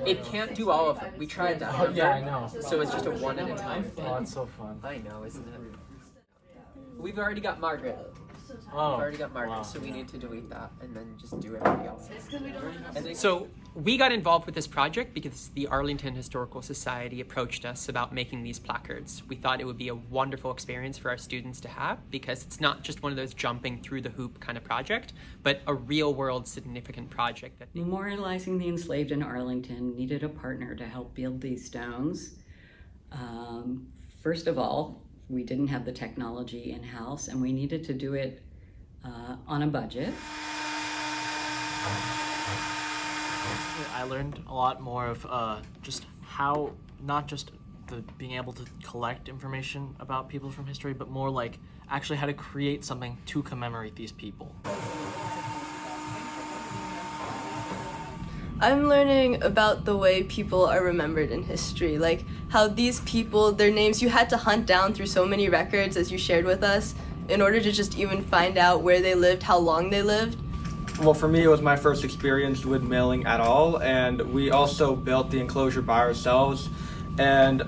It can't do all of them. We tried that. Oh, yeah, I know. So it's just a one at a time thing. Oh, it's so fun. I know, isn't it? We've already got Margaret. Oh, We've already got Margaret, wow. so we need to delete that and then just do everybody else. So we got involved with this project because the Arlington Historical Society approached us about making these placards. We thought it would be a wonderful experience for our students to have because it's not just one of those jumping through the hoop kind of project, but a real world significant project. That Memorializing the Enslaved in Arlington needed a partner to help build these stones. First of all, we didn't have the technology in-house and we needed to do it on a budget. I learned a lot more of just how, not just being able to collect information about people from history, but more like actually how to create something to commemorate these people. I'm learning about the way people are remembered in history, like how these people, their names, you had to hunt down through so many records as you shared with us in order to just even find out where they lived, how long they lived. Well, for me, it was my first experience with mailing at all, and we also built the enclosure by ourselves. And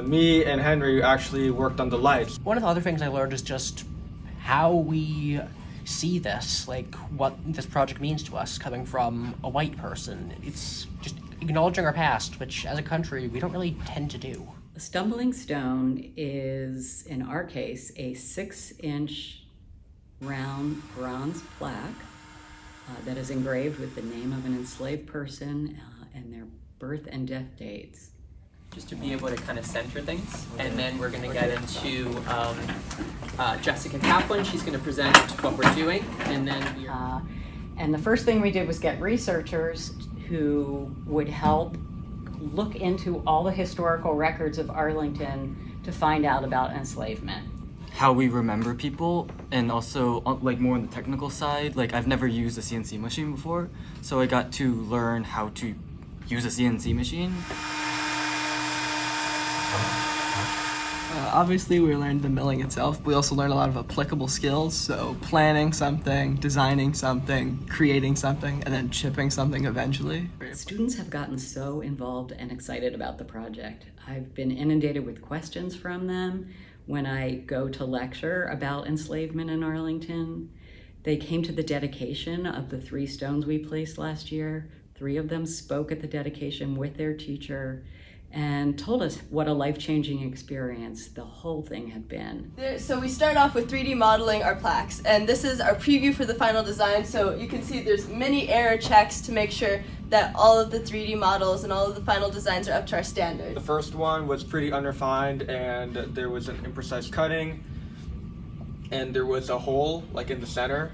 me and Henry actually worked on the lights. One of the other things I learned is just how we see this, like what this project means to us coming from a white person. It's just acknowledging our past, which as a country we don't really tend to do. A stumbling stone is, in our case, a 6-inch round bronze plaque that is engraved with the name of an enslaved person and their birth and death dates. just to be able to kind of center things. And then we're going to get into Jessica Kaplan. She's going to present what we're doing. And then and the first thing we did was get researchers who would help look into all the historical records of Arlington to find out about enslavement. How we remember people, and also like more on the technical side. Like I've never used a CNC machine before, so I got to learn how to use a CNC machine. Obviously, we learned the milling itself. We also learned a lot of applicable skills, so planning something, designing something, creating something, and then shipping something eventually. Students have gotten so involved and excited about the project. I've been inundated with questions from them when I go to lecture about enslavement in Arlington. They came to the dedication of the 3 stones we placed last year. 3 of them spoke at the dedication with their teacher and told us what a life-changing experience the whole thing had been. So we start off with 3D modeling our plaques, and this is our preview for the final design. So you can see there's many error checks to make sure that all of the 3D models and all of the final designs are up to our standard. The first one was pretty unrefined, and there was an imprecise cutting, and there was a hole like in the center.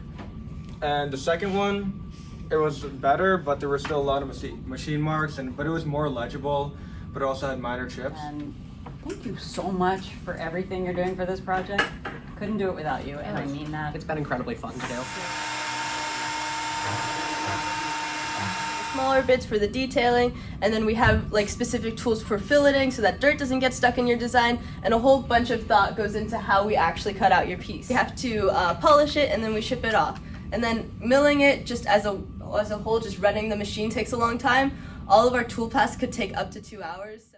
And the second one, it was better, but there were still a lot of machine marks, but it was more legible, but it also had minor chips. And thank you so much for everything you're doing for this project. Couldn't do it without you, and I mean that. It's been incredibly fun to do. Smaller bits for the detailing, and then we have like specific tools for filleting so that dirt doesn't get stuck in your design, and a whole bunch of thought goes into how we actually cut out your piece. You have to polish it, and then we ship it off. And then milling it just as a whole, just running the machine takes a long time. All of our tool paths could take up to 2 hours.